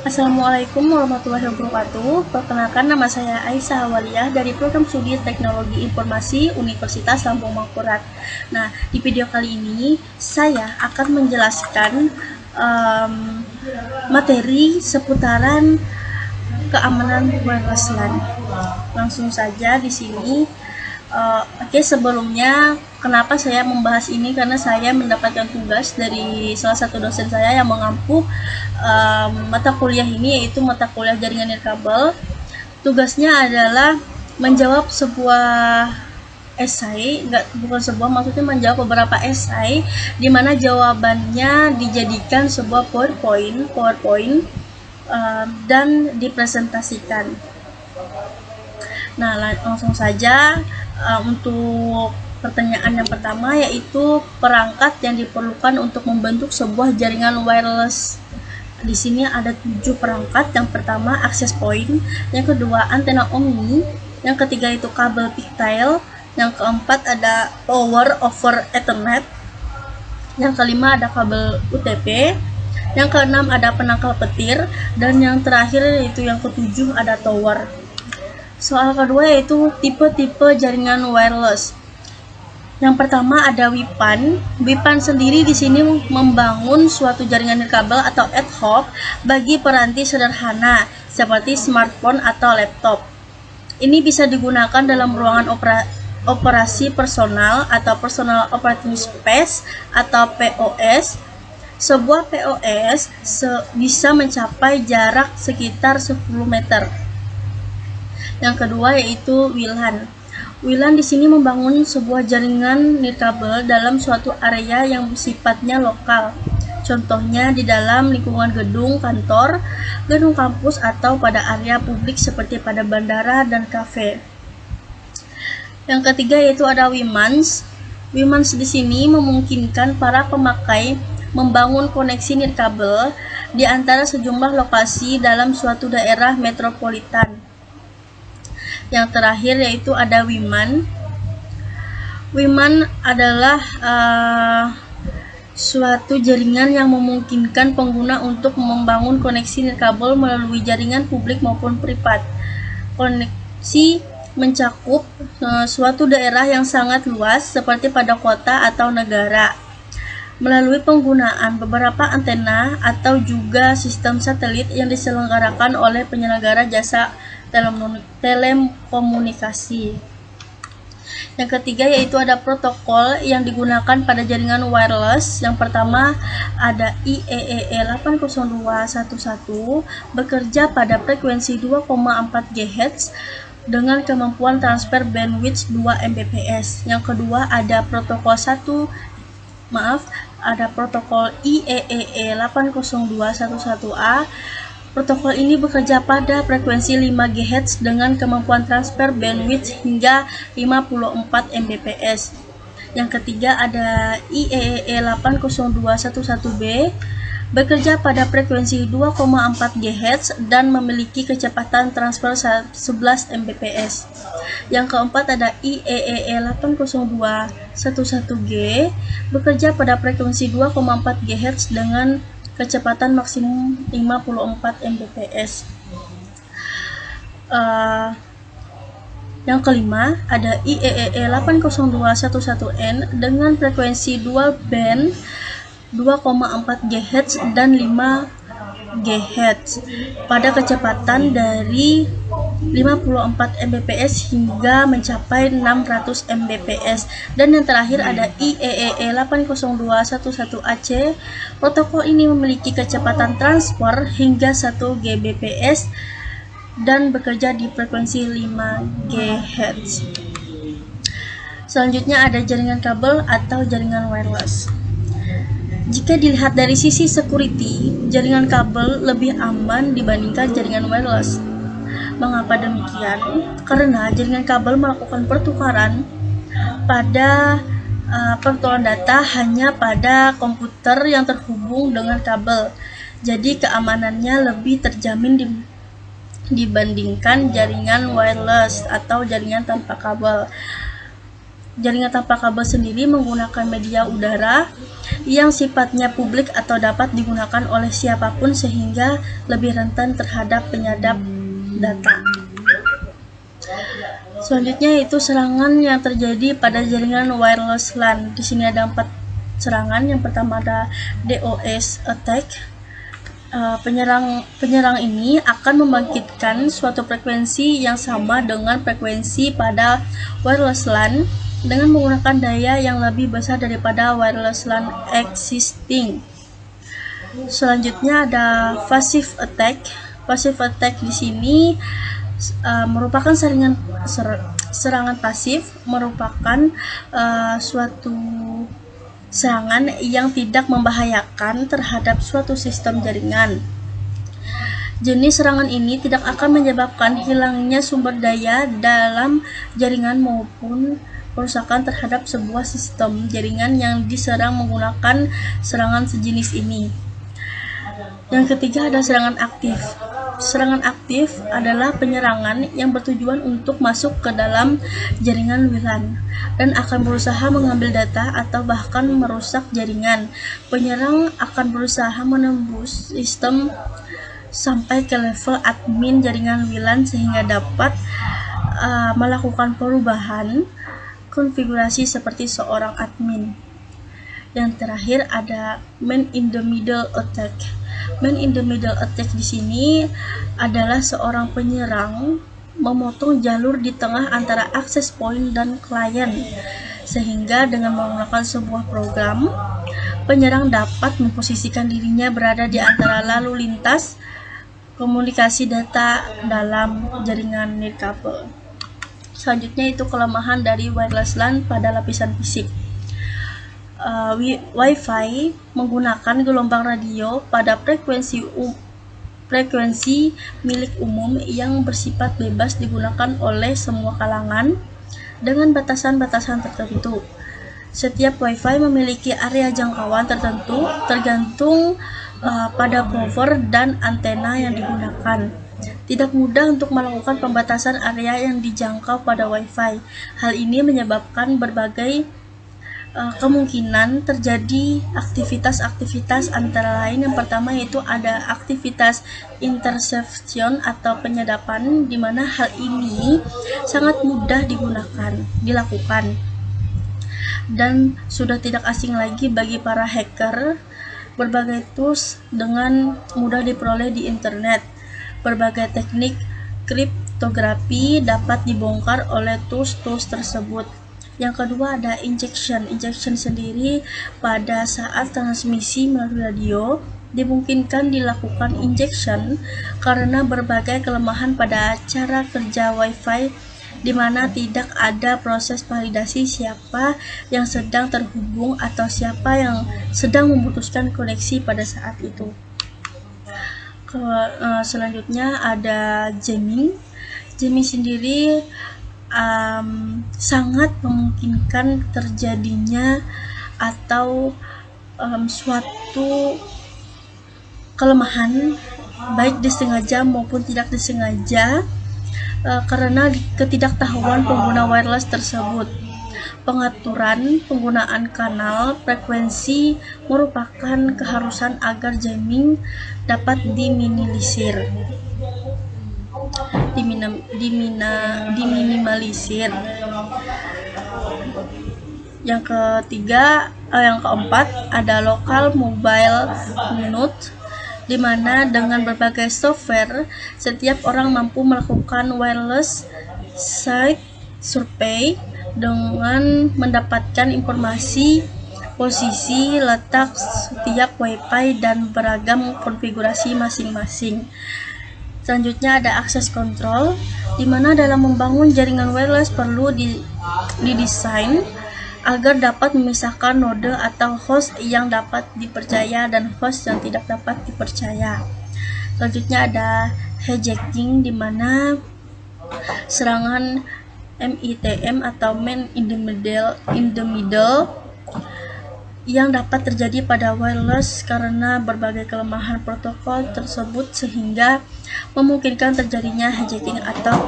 Assalamualaikum warahmatullahi wabarakatuh. Perkenalkan, nama saya Aisyah Hawaliyah dari Program Studi Teknologi Informasi Universitas Lampung Mangkurat. Nah, di video kali ini saya akan menjelaskan materi seputaran keamanan wireless LAN. Langsung saja di sini. Sebelumnya kenapa saya membahas ini, karena saya mendapatkan tugas dari salah satu dosen saya yang mengampu mata kuliah ini, yaitu mata kuliah jaringan nirkabel. Tugasnya adalah menjawab sebuah esai, maksudnya menjawab beberapa esai di mana jawabannya dijadikan sebuah PowerPoint dan dipresentasikan. Nah, langsung saja untuk pertanyaan yang pertama, yaitu perangkat yang diperlukan untuk membentuk sebuah jaringan wireless. Di sini ada 7 perangkat. Yang pertama, access point. Yang kedua, antena omni. Yang ketiga itu kabel pigtail. Yang keempat ada power over ethernet. Yang kelima ada kabel UTP. Yang keenam ada penangkal petir. Dan yang terakhir yaitu yang ketujuh ada tower. Soal kedua yaitu tipe-tipe jaringan wireless. Yang pertama ada WIPAN. WIPAN sendiri di sini membangun suatu jaringan nirkabel atau ad hoc bagi peranti sederhana seperti smartphone atau laptop. Ini bisa digunakan dalam ruangan operasi personal atau personal operating space atau POS. Sebuah POS bisa mencapai jarak sekitar 10 meter. Yang kedua yaitu WLAN. WLAN di sini membangun sebuah jaringan nirkabel dalam suatu area yang sifatnya lokal. Contohnya di dalam lingkungan gedung kantor, gedung kampus, atau pada area publik seperti pada bandara dan kafe. Yang ketiga yaitu ada WIMANS. WIMANS di sini memungkinkan para pemakai membangun koneksi nirkabel di antara sejumlah lokasi dalam suatu daerah metropolitan. Yang terakhir yaitu ada WIMAN. WIMAN adalah suatu jaringan yang memungkinkan pengguna untuk membangun koneksi nirkabel melalui jaringan publik maupun privat. Koneksi mencakup suatu daerah yang sangat luas seperti pada kota atau negara, melalui penggunaan beberapa antena atau juga sistem satelit yang diselenggarakan oleh penyelenggara jasa telekomunikasi. Yang ketiga yaitu ada protokol yang digunakan pada jaringan wireless. Yang pertama ada IEEE 802.11 bekerja pada frekuensi 2,4 GHz dengan kemampuan transfer bandwidth 2 Mbps. Yang kedua ada protokol IEEE 802.11a. Protokol ini bekerja pada frekuensi 5 GHz dengan kemampuan transfer bandwidth hingga 54 Mbps. Yang ketiga ada IEEE 802.11b bekerja pada frekuensi 2,4 GHz dan memiliki kecepatan transfer 11 Mbps. Yang keempat ada IEEE 802.11g bekerja pada frekuensi 2,4 GHz dengan kecepatan maksimum 54 Mbps. Yang kelima ada IEEE 802.11n dengan frekuensi dual band 2,4 GHz dan 5 GHz pada kecepatan dari 54 Mbps hingga mencapai 600 Mbps. Dan yang terakhir ada IEEE 802.11ac. Protokol ini memiliki kecepatan transfer hingga 1 Gbps dan bekerja di frekuensi 5 GHz. Selanjutnya ada jaringan kabel atau jaringan wireless. Jika dilihat dari sisi security, jaringan kabel lebih aman dibandingkan jaringan wireless. Mengapa demikian? Karena jaringan kabel melakukan pertukaran data hanya pada komputer yang terhubung dengan kabel. Jadi keamanannya lebih terjamin dibandingkan jaringan wireless atau jaringan tanpa kabel. Jaringan tanpa kabel sendiri menggunakan media udara yang sifatnya publik atau dapat digunakan oleh siapapun sehingga lebih rentan terhadap penyadap data. Selanjutnya itu serangan yang terjadi pada jaringan wireless LAN. Di sini ada 4 serangan. Yang pertama ada DOS attack. Penyerang ini akan membangkitkan suatu frekuensi yang sama dengan frekuensi pada wireless LAN dengan menggunakan daya yang lebih besar daripada wireless LAN existing. Selanjutnya ada passive attack. Passive attack di sini merupakan serangan pasif, merupakan suatu serangan yang tidak membahayakan terhadap suatu sistem jaringan. Jenis serangan ini tidak akan menyebabkan hilangnya sumber daya dalam jaringan maupun kerusakan terhadap sebuah sistem jaringan yang diserang menggunakan serangan sejenis ini. Yang ketiga ada serangan aktif. Serangan aktif adalah penyerangan yang bertujuan untuk masuk ke dalam jaringan WLAN dan akan berusaha mengambil data atau bahkan merusak jaringan. Penyerang akan berusaha menembus sistem sampai ke level admin jaringan WLAN sehingga dapat melakukan perubahan konfigurasi seperti seorang admin. Yang terakhir ada man in the middle attack. Man in the middle attack di sini adalah seorang penyerang memotong jalur di tengah antara access point dan klien, sehingga dengan menggunakan sebuah program, penyerang dapat memposisikan dirinya berada di antara lalu lintas komunikasi data dalam jaringan nirkabel. Selanjutnya itu kelemahan dari wireless LAN pada lapisan fisik. Wi-Fi menggunakan gelombang radio pada frekuensi milik umum yang bersifat bebas digunakan oleh semua kalangan dengan batasan-batasan tertentu. Setiap Wi-Fi memiliki area jangkauan tertentu tergantung pada cover dan antena yang digunakan. Tidak mudah untuk melakukan pembatasan area yang dijangkau pada Wi-Fi. Hal ini menyebabkan berbagai kemungkinan terjadi aktivitas-aktivitas antara lain. Yang pertama yaitu ada aktivitas interception atau penyadapan, di mana hal ini sangat mudah dilakukan dan sudah tidak asing lagi bagi para hacker. Berbagai tools dengan mudah diperoleh di internet. Berbagai teknik kriptografi dapat dibongkar oleh tools-tools tersebut. Yang kedua ada injection. Injection sendiri pada saat transmisi melalui radio dimungkinkan dilakukan injection karena berbagai kelemahan pada cara kerja Wi-Fi, di mana tidak ada proses validasi siapa yang sedang terhubung atau siapa yang sedang memutuskan koneksi pada saat itu. Selanjutnya ada jamming. Jamming sendiri sangat memungkinkan terjadinya atau suatu kelemahan baik disengaja maupun tidak disengaja karena ketidaktahuan pengguna wireless tersebut. Pengaturan penggunaan kanal frekuensi merupakan keharusan agar jamming dapat diminimalisir. Yang keempat ada local mobile node, di mana dengan berbagai software setiap orang mampu melakukan wireless site survey dengan mendapatkan informasi posisi letak setiap Wi-Fi dan beragam konfigurasi masing-masing. Selanjutnya ada access control, di mana dalam membangun jaringan wireless perlu didesain agar dapat memisahkan node atau host yang dapat dipercaya dan host yang tidak dapat dipercaya. Selanjutnya ada hijacking, di mana serangan MITM atau man in the middle yang dapat terjadi pada wireless karena berbagai kelemahan protokol tersebut sehingga memungkinkan terjadinya hijacking atau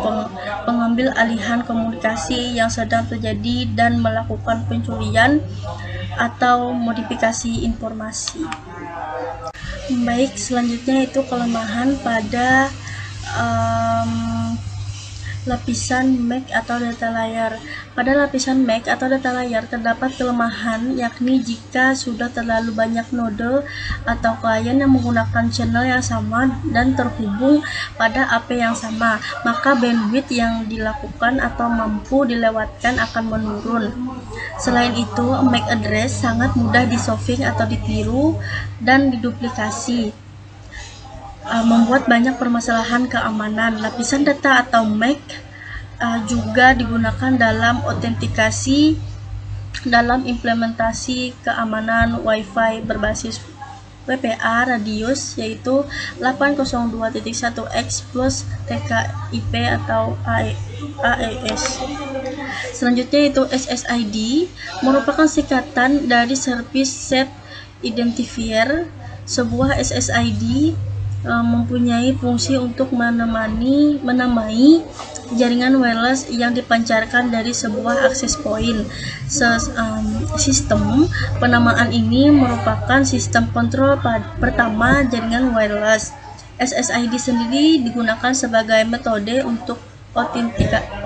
pengambil alihan komunikasi yang sedang terjadi dan melakukan pencurian atau modifikasi informasi. Baik, selanjutnya itu kelemahan pada lapisan MAC atau data layer. Pada lapisan MAC atau data layer terdapat kelemahan, yakni jika sudah terlalu banyak node atau klien yang menggunakan channel yang sama dan terhubung pada AP yang sama, maka bandwidth yang dilakukan atau mampu dilewatkan akan menurun. Selain itu, MAC address sangat mudah di-spoofing atau ditiru dan diduplikasi, membuat banyak permasalahan keamanan. Lapisan data atau MAC juga digunakan dalam autentikasi dalam implementasi keamanan Wi-Fi berbasis WPA radius, yaitu 802.1x plus TKIP atau AES. Selanjutnya itu SSID, merupakan singkatan dari Service Set Identifier. Sebuah SSID mempunyai fungsi untuk menamai jaringan wireless yang dipancarkan dari sebuah access point. Sistem penamaan ini merupakan sistem kontrol pertama jaringan wireless. SSID sendiri digunakan sebagai metode untuk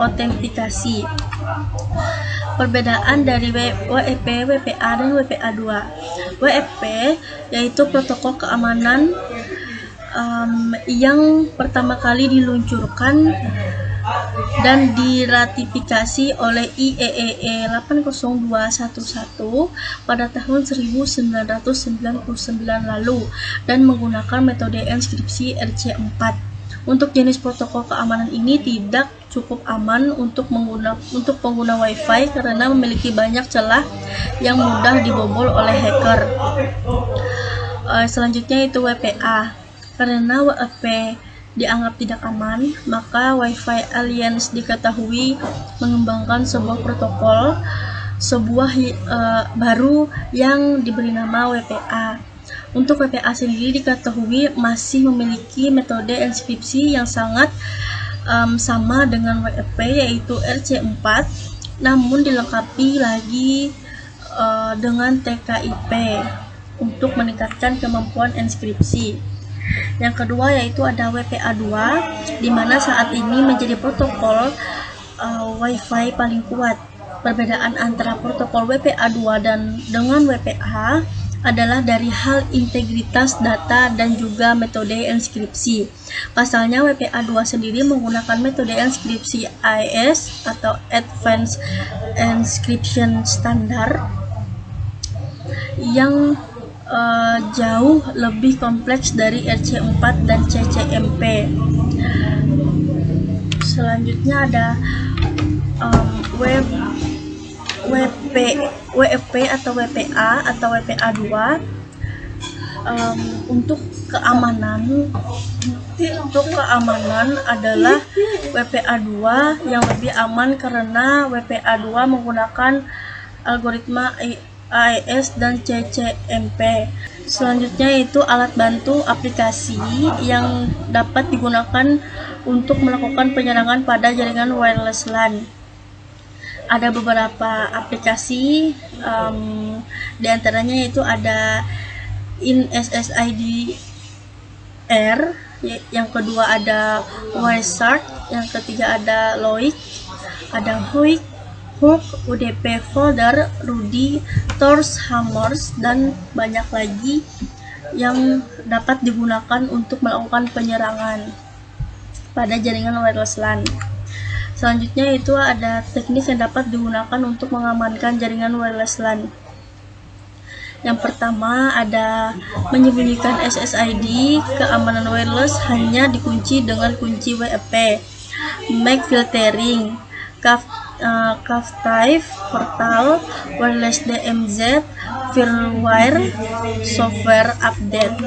autentikasi. Perbedaan dari WEP, WPA, dan WPA2. WEP yaitu protokol keamanan yang pertama kali diluncurkan dan diratifikasi oleh IEEE 80211 pada tahun 1999 lalu dan menggunakan metode enkripsi RC4. Untuk jenis protokol keamanan ini tidak cukup aman untuk pengguna Wi-Fi karena memiliki banyak celah yang mudah dibobol oleh hacker. Selanjutnya itu WPA. Karena WEP dianggap tidak aman, maka Wi-Fi Alliance diketahui mengembangkan sebuah protokol baru yang diberi nama WPA. Untuk WPA sendiri diketahui masih memiliki metode enkripsi yang sangat sama dengan WEP, yaitu RC4, namun dilengkapi lagi dengan TKIP untuk meningkatkan kemampuan enkripsi. Yang kedua yaitu ada WPA2, di mana saat ini menjadi protokol Wi-Fi paling kuat. Perbedaan antara protokol WPA2 dengan WPA adalah dari hal integritas data dan juga metode enkripsi. Pasalnya WPA2 sendiri menggunakan metode enkripsi AES atau Advanced Encryption Standard yang jauh lebih kompleks dari RC4 dan CCMP. Selanjutnya ada WEP atau WPA atau WPA2. Untuk keamanan adalah WPA2 yang lebih aman karena WPA2 menggunakan algoritma AES dan CCMP. Selanjutnya itu alat bantu aplikasi yang dapat digunakan untuk melakukan penyerangan pada jaringan wireless LAN. Ada beberapa aplikasi, diantaranya itu ada InSSID-R, yang kedua ada Wireshark, yang ketiga ada Loic, ada Hook, UDP Folder, Rudy, Tors, Hammers, dan banyak lagi yang dapat digunakan untuk melakukan penyerangan pada jaringan wireless LAN. Selanjutnya itu ada teknik yang dapat digunakan untuk mengamankan jaringan wireless LAN. Yang pertama ada menyembunyikan SSID. Keamanan wireless hanya dikunci dengan kunci WEP. MAC filtering, Caftype, Portal, Wireless DMZ, Firmware, Software Update.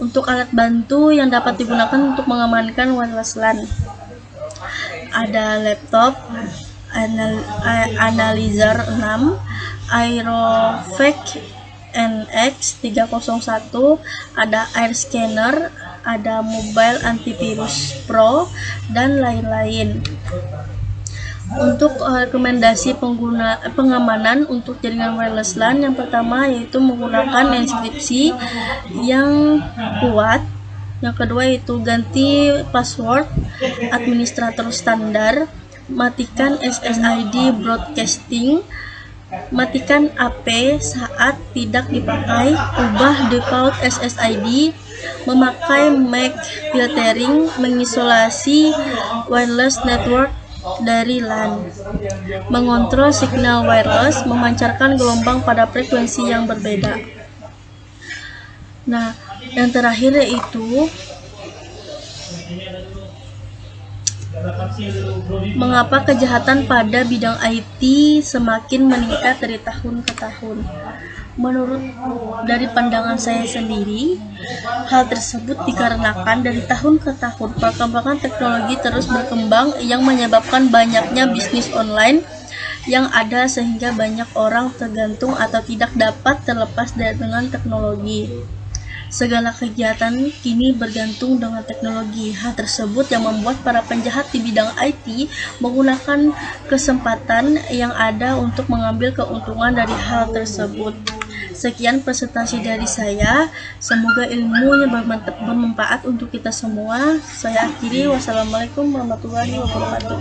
Untuk alat bantu yang dapat digunakan untuk mengamankan wireless LAN, ada laptop, Analyzer 6, Aerovac NX301, ada Air Scanner, ada Mobile Antivirus Pro, dan lain-lain. Untuk rekomendasi pengamanan untuk jaringan wireless LAN, yang pertama yaitu menggunakan enkripsi yang kuat. Yang kedua yaitu ganti password administrator standar, matikan SSID broadcasting, matikan AP saat tidak dipakai, ubah default SSID, memakai MAC filtering, mengisolasi wireless network dari LAN, mengontrol signal wireless, memancarkan gelombang pada frekuensi yang berbeda. Nah, yang terakhir yaitu mengapa kejahatan pada bidang IT semakin meningkat dari tahun ke tahun. Menurut dari pandangan saya sendiri, hal tersebut dikarenakan dari tahun ke tahun perkembangan teknologi terus berkembang yang menyebabkan banyaknya bisnis online yang ada, sehingga banyak orang tergantung atau tidak dapat terlepas dengan teknologi. Segala kegiatan kini bergantung dengan teknologi. Hal tersebut yang membuat para penjahat di bidang IT menggunakan kesempatan yang ada untuk mengambil keuntungan dari hal tersebut. Sekian presentasi dari saya. Semoga ilmunya bermanfaat untuk kita semua. Saya akhiri. Wassalamualaikum warahmatullahi wabarakatuh.